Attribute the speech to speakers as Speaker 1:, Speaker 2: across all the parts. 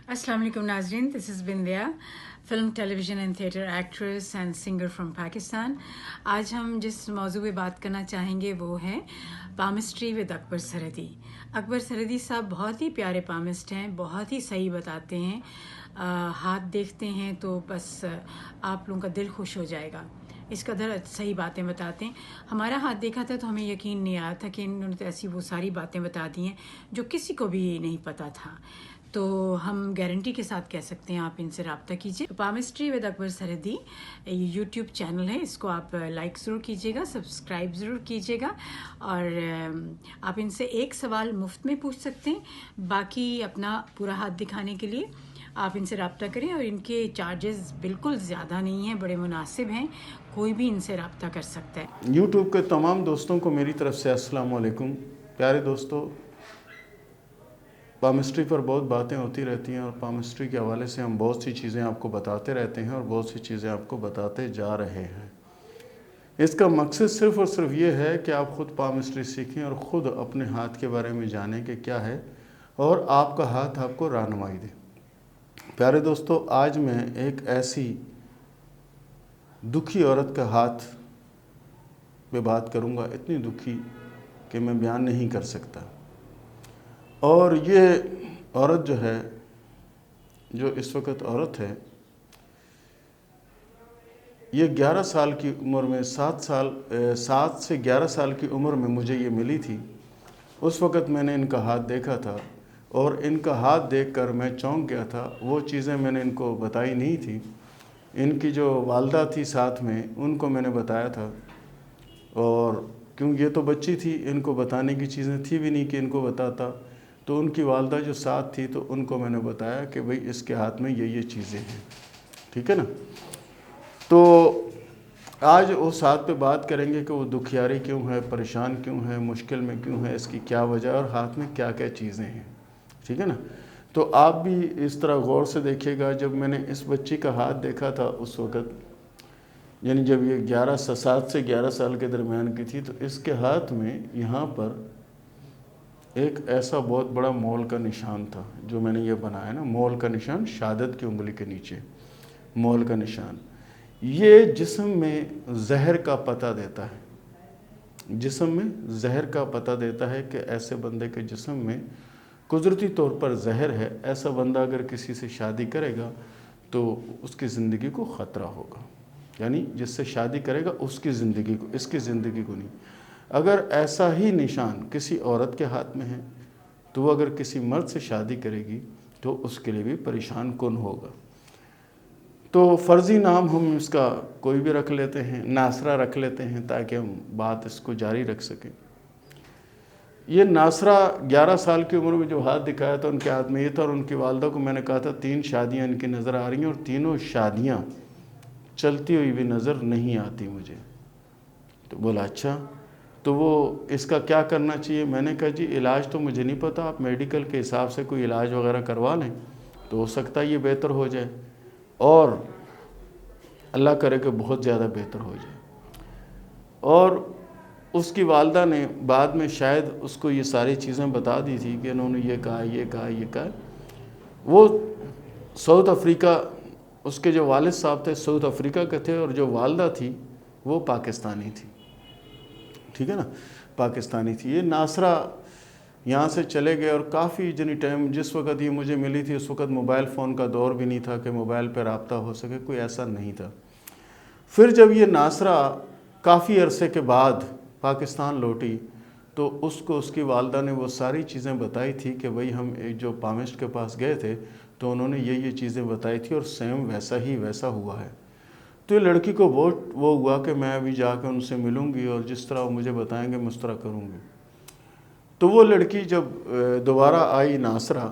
Speaker 1: अस्सलाम वालेकुम नाज़रीन, this is Bindiya, film television and theatre actress and singer from Pakistan. आज हम जिस मौजू पे बात करना चाहेंगे वो है पामिस्ट्री विद अकबर सरहदी। अकबर सरहदी साहब बहुत ही प्यारे पामिस्ट हैं, बहुत ही सही बताते हैं। हाथ देखते हैं तो बस आप लोगों का दिल खुश हो जाएगा। इस कदर सही बातें बताते हैं। हमारा हाथ देखा था तो हमें यकीन नहीं आया था कि इन्होंने तो ऐसी वो सारी बातें बता दी हैं जो किसी को भी नहीं पता था। तो हम गारंटी के साथ कह सकते हैं आप इनसे रब्ता कीजिए। पामिस्ट्री विद अकबर सरहदी यूट्यूब चैनल है, इसको आप लाइक ज़रूर कीजिएगा, सब्सक्राइब ज़रूर कीजिएगा और आप इनसे एक सवाल मुफ्त में पूछ सकते हैं। बाकी अपना पूरा हाथ दिखाने के लिए आप इनसे रब्ता करें और इनके चार्जेस बिल्कुल ज़्यादा नहीं हैं, बड़े मुनासिब हैं, कोई भी इनसे रब्ता कर सकता है।
Speaker 2: यूट्यूब के तमाम दोस्तों को मेरी तरफ से अस्सलाम वालेकुम। प्यारे दोस्तों, पामिस्ट्री पर बहुत बातें होती रहती हैं और पामिस्ट्री के हवाले से हम बहुत सी चीज़ें आपको बताते रहते हैं और बहुत सी चीज़ें आपको बताते जा रहे हैं। इसका मकसद सिर्फ़ और सिर्फ ये है कि आप ख़ुद पामिस्ट्री सीखें और ख़ुद अपने हाथ के बारे में जानें कि क्या है और आपका हाथ आपको रहनुमाई दे। प्यारे दोस्तों, आज मैं एक ऐसी दुखी औरत का हाथ पे बात करूंगा, इतनी दुखी कि मैं बयान नहीं कर सकता। और ये औरत जो है, जो इस वक्त औरत है, ये 11 साल की उम्र में 7 से 11 साल की उम्र में मुझे ये मिली थी। उस वक़्त मैंने इनका हाथ देखा था और इनका हाथ देखकर मैं चौंक गया था। वो चीज़ें मैंने इनको बताई नहीं थी। इनकी जो वालदा थी साथ में, उनको मैंने बताया था। और क्योंकि ये तो बच्ची थी, इनको बताने की चीज़ें थी भी नहीं कि इनको बताता। तो उनकी वालदा जो साथ थी तो उनको मैंने बताया कि भाई इसके हाथ में ये चीज़ें हैं, ठीक है ना। तो आज उस हाथ पे बात करेंगे कि वो दुखियारी क्यों है, परेशान क्यों है, मुश्किल में क्यों है, इसकी क्या वजह और हाथ में क्या क्या चीज़ें हैं, ठीक है ना। तो आप भी इस तरह गौर से देखिएगा। जब मैंने इस बच्ची का हाथ देखा था उस वक़्त, यानी जब ये 7 से 11 साल के दरमियान की थी, तो इसके हाथ में यहाँ पर एक ऐसा बहुत बड़ा मोल का निशान था जो मैंने ये बनाया ना, मोल का निशान, शहादत की उंगली के नीचे मोल का निशान। ये जिस्म में जहर का पता देता है, जिस्म में जहर का पता देता है कि ऐसे बंदे के जिस्म में कुदरती तौर पर जहर है। ऐसा बंदा अगर किसी से शादी करेगा तो उसकी ज़िंदगी को ख़तरा होगा, यानी जिससे शादी करेगा उसकी ज़िंदगी को, इसकी ज़िंदगी को नहीं। अगर ऐसा ही निशान किसी औरत के हाथ में है तो वो अगर किसी मर्द से शादी करेगी तो उसके लिए भी परेशान कुन होगा। तो फ़र्ज़ी नाम हम इसका कोई भी रख लेते हैं, नासरा रख लेते हैं ताकि हम बात इसको जारी रख सकें। ये नासरा 11 साल की उम्र में जो हाथ दिखाया था उनके हाथ में ये था, और उनकी वालदा को मैंने कहा था 3 शादियाँ इनकी नज़र आ रही हैं और तीनों शादियाँ चलती हुई भी नज़र नहीं आती मुझे। तो बोला अच्छा, तो वो इसका क्या करना चाहिए। मैंने कहा जी इलाज तो मुझे नहीं पता, आप मेडिकल के हिसाब से कोई इलाज वगैरह करवा लें तो हो सकता है ये बेहतर हो जाए, और अल्लाह करे कि बहुत ज़्यादा बेहतर हो जाए। और उसकी वालदा ने बाद में शायद उसको ये सारी चीज़ें बता दी थी कि इन्होंने ये कहा, ये कहा, ये कहा। वो साउथ अफ्रीका, उसके जो वालिद साहब थे साउथ अफ्रीका के थे और जो वालदा थी वो पाकिस्तानी थी, ठीक है ना, पाकिस्तानी थी। ये नासरा यहाँ से चले गए और काफ़ी जनी टाइम, जिस वक़्त ये मुझे मिली थी उस वक़्त मोबाइल फ़ोन का दौर भी नहीं था कि मोबाइल पर रब्ता हो सके, कोई ऐसा नहीं था। फिर जब ये नासरा काफ़ी अरसे के बाद पाकिस्तान लौटी तो उसको उसकी वालदा ने वो सारी चीज़ें बताई थी कि भाई हम एक जो पामिस्ट के पास गए थे तो उन्होंने ये चीज़ें बताई थी और सेम वैसा ही वैसा हुआ है। तो ये लड़की को बहुत वो हुआ कि मैं अभी जाकर उनसे मिलूँगी और जिस तरह वो मुझे बताएंगे मैं उस तरह करूँगी। तो वो लड़की जब दोबारा आई नासरा,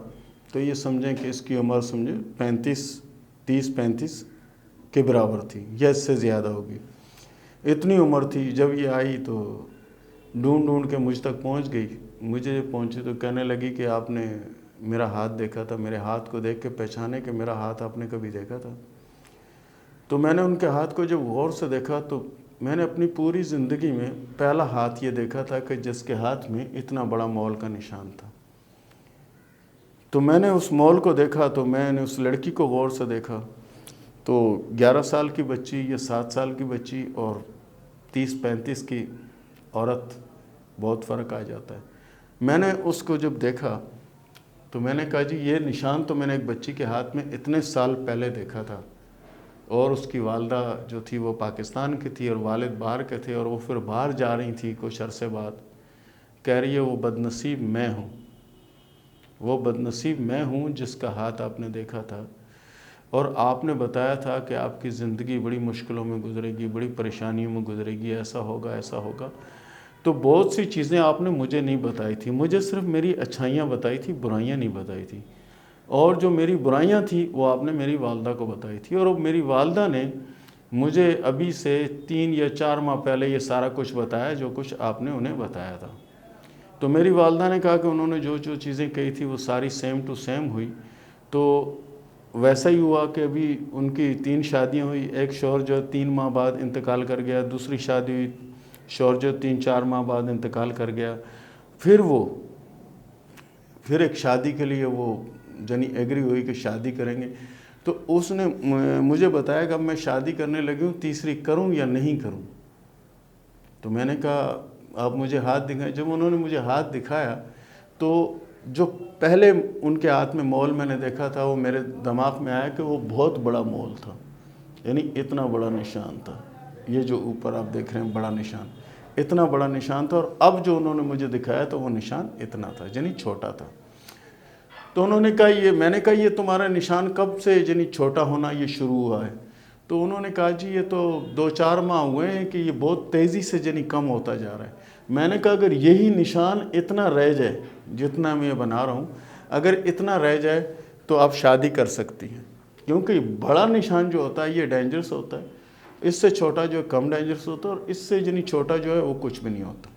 Speaker 2: तो ये समझें कि इसकी उम्र समझे 30-35 के बराबर थी या इससे ज़्यादा होगी, इतनी उम्र थी। जब ये आई तो ढूंढ ढूंढ के मुझ तक पहुंच गई। मुझे पहुंची तो कहने लगी कि आपने मेरा हाथ देखा था, मेरे हाथ को देख के पहचाने कि मेरा हाथ आपने कभी देखा था। तो मैंने उनके हाथ को जब गौर से देखा तो मैंने अपनी पूरी ज़िंदगी में पहला हाथ ये देखा था कि जिसके हाथ में इतना बड़ा मौल का निशान था। تو میں نے اس مول کو دیکھا تو میں نے اس لڑکی کو غور سے دیکھا تو 11 سال کی بچی یا 7 سال کی بچی اور 30-35 کی عورت بہت فرق آ جاتا ہے. میں نے اس کو جب دیکھا تو میں نے کہا جی یہ نشان تو میں نے ایک بچی کے ہاتھ میں اتنے سال پہلے دیکھا تھا, اور اس کی والدہ جو تھی وہ پاکستان کی تھی اور والد باہر کے تھے, اور وہ پھر باہر جا رہی تھی کچھ عرصے بعد. کہہ رہی ہے وہ بدنصیب میں ہوں, وہ بدنصیب میں ہوں جس کا ہاتھ آپ نے دیکھا تھا, اور آپ نے بتایا تھا کہ آپ کی زندگی بڑی مشکلوں میں گزرے گی, بڑی پریشانیوں میں گزرے گی, ایسا ہوگا ایسا ہوگا. تو بہت سی چیزیں آپ نے مجھے نہیں بتائی تھی, مجھے صرف میری اچھائیاں بتائی تھی, برائیاں نہیں بتائی تھی. اور جو میری برائیاں تھیں وہ آپ نے میری والدہ کو بتائی تھی, اور میری والدہ نے مجھے ابھی سے 3 یا 4 ماہ پہلے یہ سارا کچھ بتایا جو کچھ آپ نے انہیں بتایا تھا. تو میری والدہ نے کہا کہ انہوں نے جو جو چیزیں کہی تھی وہ ساری سیم ٹو سیم ہوئی. تو ویسا ہی ہوا کہ ابھی ان کی 3 شادیاں ہوئی. ایک شوہر جو 3 ماہ بعد انتقال کر گیا, دوسری شادی ہوئی, شوہر جو 3-4 ماہ بعد انتقال کر گیا. پھر ایک شادی کے لیے وہ جنی ایگری ہوئی کہ شادی کریں گے. تو اس نے مجھے بتایا کہ اب میں شادی کرنے لگی ہوں, تیسری کروں یا نہیں کروں. تو میں نے کہا آپ مجھے ہاتھ دکھائیں. جب انہوں نے مجھے ہاتھ دکھایا تو جو پہلے ان کے ہاتھ میں مول میں نے دیکھا تھا وہ میرے دماغ میں آیا کہ وہ بہت بڑا مول تھا, یعنی اتنا بڑا نشان تھا. یہ جو اوپر آپ دیکھ رہے ہیں بڑا نشان, اتنا بڑا نشان تھا. اور اب جو انہوں نے مجھے دکھایا تو وہ نشان اتنا تھا, یعنی چھوٹا تھا. تو انہوں نے کہا میں نے کہا یہ تمہارا نشان کب سے یعنی چھوٹا ہونا یہ شروع ہوا ہے؟ تو انہوں نے کہا جی یہ تو 2-4 ماہ ہوئے ہیں کہ یہ بہت تیزی سے یعنی کم ہوتا جا رہا ہے. میں نے کہا اگر یہی نشان اتنا رہ جائے جتنا میں بنا رہا ہوں, اگر اتنا رہ جائے تو آپ شادی کر سکتی ہیں, کیونکہ بڑا نشان جو ہوتا ہے یہ ڈینجرس ہوتا ہے, اس سے چھوٹا جو ہے کم ڈینجرس ہوتا ہے, اور اس سے یعنی چھوٹا جو ہے وہ کچھ بھی نہیں ہوتا.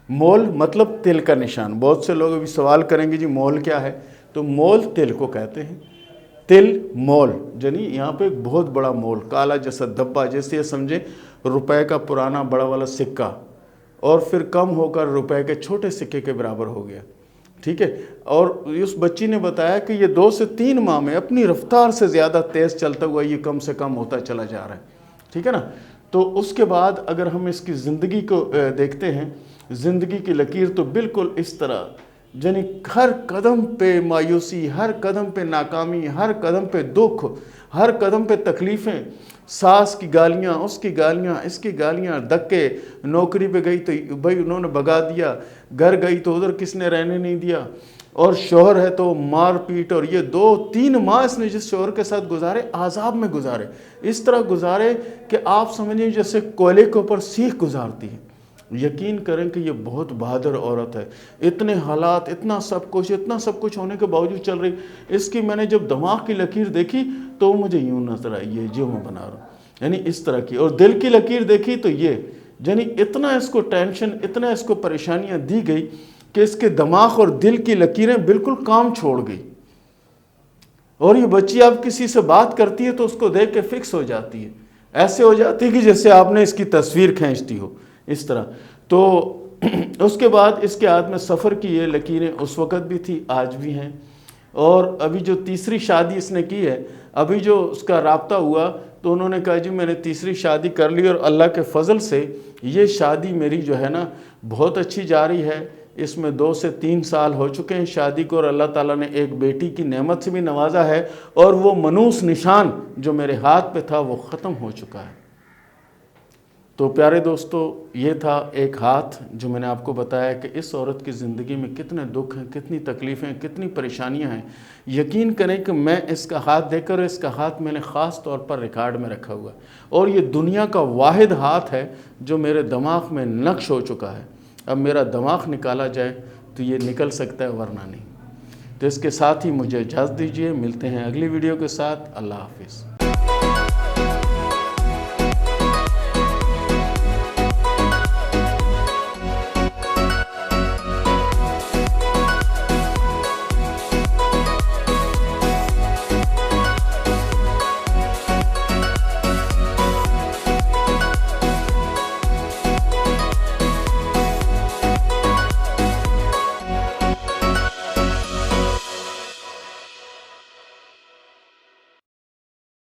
Speaker 2: مول مطلب تل کا نشان. بہت سے لوگ ابھی سوال کریں گے جی مول کیا ہے؟ تو مول تل کو کہتے ہیں. تل مول یعنی یہاں پہ ایک بہت بڑا مول, کالا جیسا دبا, جیسے یہ سمجھیں روپے کا پرانا بڑا والا سکہ, اور پھر کم ہو کر روپے کے چھوٹے سکے کے برابر ہو گیا. ٹھیک ہے. اور اس بچی نے بتایا کہ یہ 2 سے 3 ماہ میں اپنی رفتار سے زیادہ تیز چلتا ہوا یہ کم سے کم ہوتا چلا جا رہا ہے. ٹھیک ہے نا. تو اس کے بعد اگر ہم اس کی زندگی کو دیکھتے ہیں, زندگی کی لکیر تو بالکل اس طرح, یعنی ہر قدم پہ مایوسی, ہر قدم پہ ناکامی, ہر قدم پہ دکھ, ہر قدم پہ تکلیفیں, ساس کی گالیاں, اس کی گالیاں, اس کی گالیاں, دھکے. نوکری پہ گئی تو بھائی انہوں نے بھگا دیا, گھر گئی تو ادھر کس نے رہنے نہیں دیا, اور شوہر ہے تو مار پیٹ. اور یہ 2-3 ماہ اس نے جس شوہر کے ساتھ گزارے عذاب میں گزارے, اس طرح گزارے کہ آپ سمجھیں جیسے کوئلے کے اوپر سیخ گزارتی ہے. یقین کریں کہ یہ بہت بہادر عورت ہے. اتنے حالات, اتنا سب کچھ ہونے کے باوجود چل رہی. اس کی میں نے جب دماغ کی لکیر دیکھی تو مجھے یوں نظر آئی, یہ جو میں بنا رہا ہوں یعنی اس طرح کی. اور دل کی لکیر دیکھی تو یہ, یعنی اتنا اس کو ٹینشن, اتنا اس کو پریشانیاں دی گئی کہ اس کے دماغ اور دل کی لکیریں بالکل کام چھوڑ گئی. اور یہ بچی اب کسی سے بات کرتی ہے تو اس کو دیکھ کے فکس ہو جاتی ہے, ایسے ہو جاتی ہے کہ جیسے آپ نے اس کی تصویر کھینچتی ہو, اس طرح. تو اس کے بعد اس کے ہاتھ میں سفر کی یہ لکیریں اس وقت بھی تھی, آج بھی ہیں. اور ابھی جو تیسری شادی اس نے کی ہے, ابھی جو اس کا رابطہ ہوا تو انہوں نے کہا جی میں نے تیسری شادی کر لی, اور اللہ کے فضل سے یہ شادی میری جو ہے نا بہت اچھی جا رہی ہے. اس میں 2 سے 3 سال ہو چکے ہیں شادی کو, اور اللہ تعالیٰ نے ایک بیٹی کی نعمت سے بھی نوازا ہے, اور وہ منوس نشان جو میرے ہاتھ پہ تھا وہ ختم ہو چکا ہے. تو پیارے دوستو, یہ تھا ایک ہاتھ جو میں نے آپ کو بتایا کہ اس عورت کی زندگی میں کتنے دکھ ہیں, کتنی تکلیفیں, کتنی پریشانیاں ہیں. یقین کریں کہ میں اس کا ہاتھ دیکھ کر, اس کا ہاتھ میں نے خاص طور پر ریکارڈ میں رکھا ہوا ہے, اور یہ دنیا کا واحد ہاتھ ہے جو میرے دماغ میں نقش ہو چکا ہے. اب میرا دماغ نکالا جائے تو یہ نکل سکتا ہے, ورنہ نہیں. تو اس کے ساتھ ہی مجھے اجازت دیجیے, ملتے ہیں اگلی ویڈیو کے ساتھ. اللہ حافظ.